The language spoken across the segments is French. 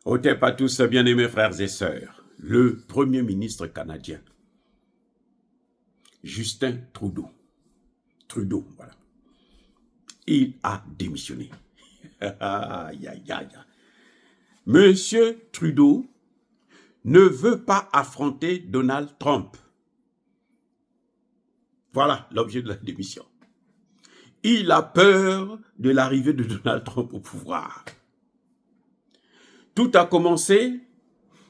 Otep à tous, bien-aimés frères et sœurs, le premier ministre canadien, Justin Trudeau, voilà, il a démissionné. Aïe, aïe, aïe. Monsieur Trudeau ne veut pas affronter Donald Trump. Voilà l'objet de la démission. Il a peur de l'arrivée de Donald Trump au pouvoir. Tout a commencé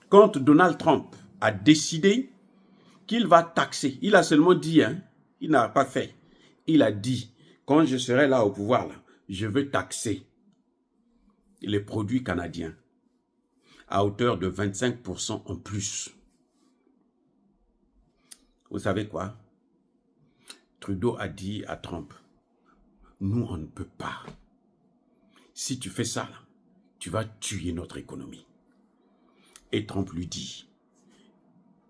quand Donald Trump a décidé qu'il va taxer. Il a seulement dit, il n'a pas fait. Il a dit, quand je serai là au pouvoir, je veux taxer les produits canadiens à hauteur de 25% en plus. Vous savez quoi? Trudeau a dit à Trump, nous, on ne peut pas. Si tu fais ça, tu vas tuer notre économie. Et Trump lui dit,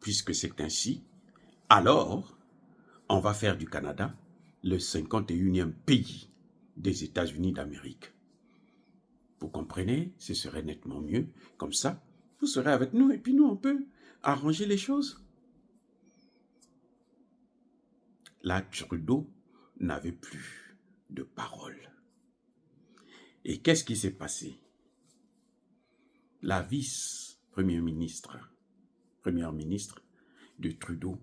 puisque c'est ainsi, alors, on va faire du Canada le 51e pays des États-Unis d'Amérique. Vous comprenez? Ce serait nettement mieux. Comme ça, vous serez avec nous et puis nous, on peut arranger les choses. Là, Trudeau n'avait plus de parole. Et qu'est-ce qui s'est passé? La vice-première ministre de Trudeau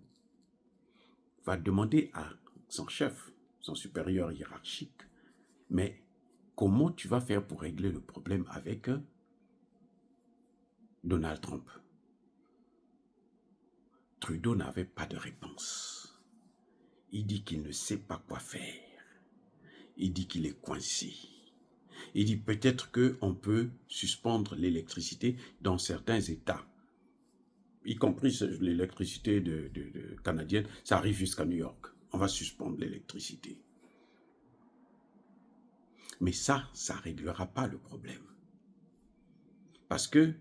va demander à son chef, son supérieur hiérarchique, mais comment tu vas faire pour régler le problème avec Donald Trump? Trudeau n'avait pas de réponse. Il dit qu'il ne sait pas quoi faire. Il dit qu'il est coincé. Il dit peut-être qu'on peut suspendre l'électricité dans certains États, y compris l'électricité canadienne, ça arrive jusqu'à New York. On va suspendre l'électricité. Mais ça ne réglera pas le problème. Parce que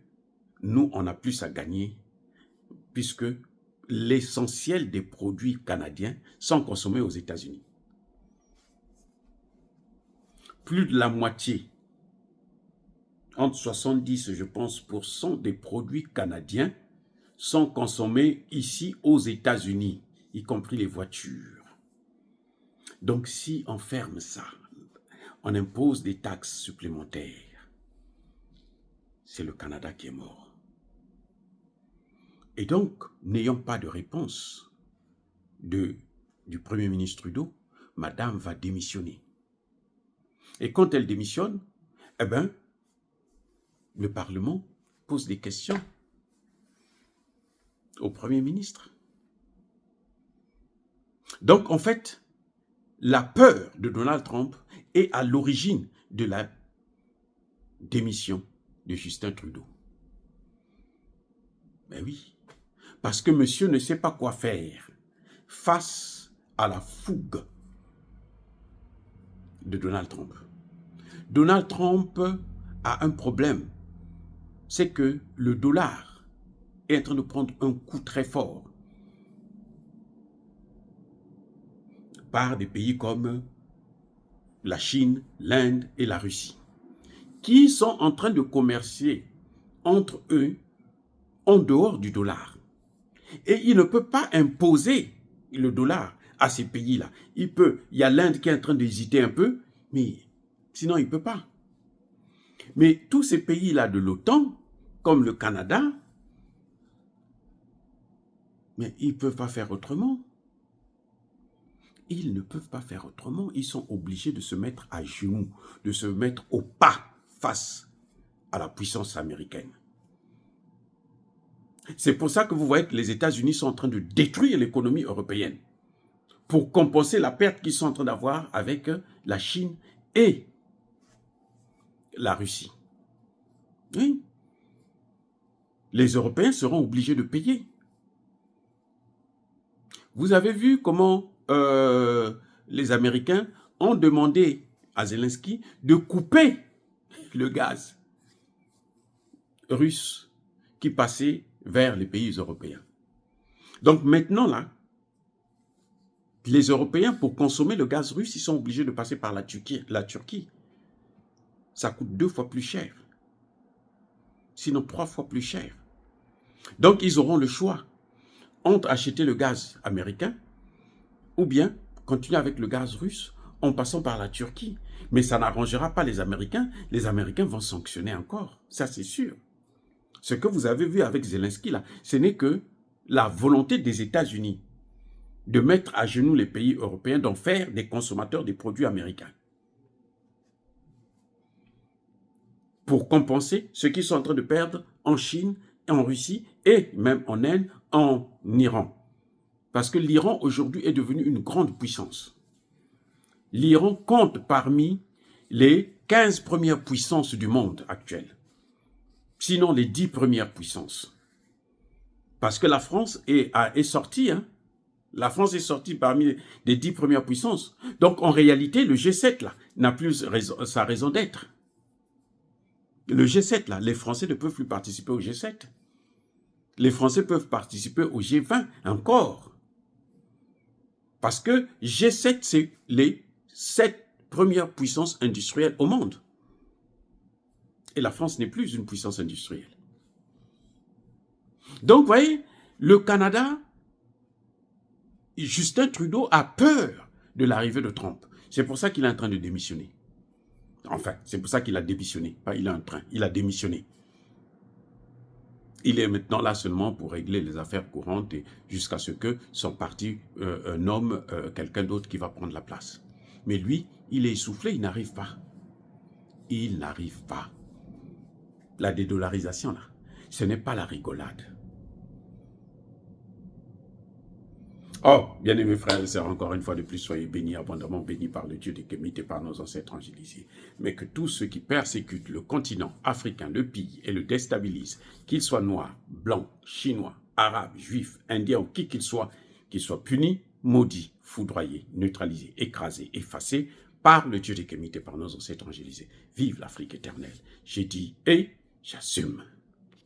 nous, on a plus à gagner, puisque l'essentiel des produits canadiens sont consommés aux États-Unis. Plus de la moitié, entre 70, je pense, % des produits canadiens sont consommés ici aux États-Unis, y compris les voitures. Donc si on ferme ça, on impose des taxes supplémentaires, c'est le Canada qui est mort. Et donc, n'ayant pas de réponse du Premier ministre Trudeau, madame va démissionner. Et quand elle démissionne, eh bien, le Parlement pose des questions au Premier ministre. Donc, en fait, la peur de Donald Trump est à l'origine de la démission de Justin Trudeau. Ben oui, parce que monsieur ne sait pas quoi faire face à la fougue de Donald Trump. Donald Trump a un problème, c'est que le dollar est en train de prendre un coup très fort par des pays comme la Chine, l'Inde et la Russie, qui sont en train de commercer entre eux en dehors du dollar. Et il ne peut pas imposer le dollar à ces pays-là. Il y a l'Inde qui est en train d'hésiter un peu, mais sinon il ne peut pas. Mais tous ces pays-là de l'OTAN, comme le Canada, mais ils ne peuvent pas faire autrement. Ils ne peuvent pas faire autrement. Ils sont obligés de se mettre à genoux, de se mettre au pas face à la puissance américaine. C'est pour ça que vous voyez que les États-Unis sont en train de détruire l'économie européenne pour compenser la perte qu'ils sont en train d'avoir avec la Chine et la Russie. Oui. Les Européens seront obligés de payer. Vous avez vu comment les Américains ont demandé à Zelensky de couper le gaz russe qui passait vers les pays européens. Donc maintenant, là, les Européens, pour consommer le gaz russe, ils sont obligés de passer par la Turquie. Ça coûte 2 fois plus cher. sinon 3 fois plus cher. Donc, ils auront le choix entre acheter le gaz américain ou bien continuer avec le gaz russe en passant par la Turquie. Mais ça n'arrangera pas les Américains. Les Américains vont sanctionner encore. Ça, c'est sûr. Ce que vous avez vu avec Zelensky, là, ce n'est que la volonté des États-Unis de mettre à genoux les pays européens, d'en faire des consommateurs des produits américains. Pour compenser ce qu'ils sont en train de perdre en Chine, en Russie et même en Inde, en Iran. Parce que l'Iran aujourd'hui est devenu une grande puissance. L'Iran compte parmi les 15 premières puissances du monde actuel. Sinon les 10 premières puissances. Parce que la France est sortie, hein. La France est sortie parmi les 10 premières puissances. Donc en réalité, le G7 là n'a plus sa raison d'être. Le G7 là, les Français ne peuvent plus participer au G7. Les Français peuvent participer au G20 encore. Parce que G7, c'est les 7 premières puissances industrielles au monde. Et la France n'est plus une puissance industrielle. Donc, vous voyez, le Canada, Justin Trudeau a peur de l'arrivée de Trump. C'est pour ça qu'il est en train de démissionner. Enfin, c'est pour ça qu'il a démissionné. Pas il est en train, il a démissionné. Il est maintenant là seulement pour régler les affaires courantes et jusqu'à ce que son parti nomme quelqu'un d'autre qui va prendre la place. Mais lui, il est essoufflé, il n'arrive pas. Il n'arrive pas. La dédollarisation, là, ce n'est pas la rigolade. Oh, bien-aimés frères et sœurs, encore une fois de plus, soyez bénis, abondamment bénis par le Dieu des Kémites et par nos ancêtres angélisés. Mais que tous ceux qui persécutent le continent africain, le pillent et le déstabilisent, qu'ils soient noirs, blancs, chinois, arabes, juifs, indiens ou qui qu'ils soient punis, maudits, foudroyés, neutralisés, écrasés, effacés par le Dieu des Kémites et par nos ancêtres angélisés. Vive l'Afrique éternelle. J'ai dit et j'assume.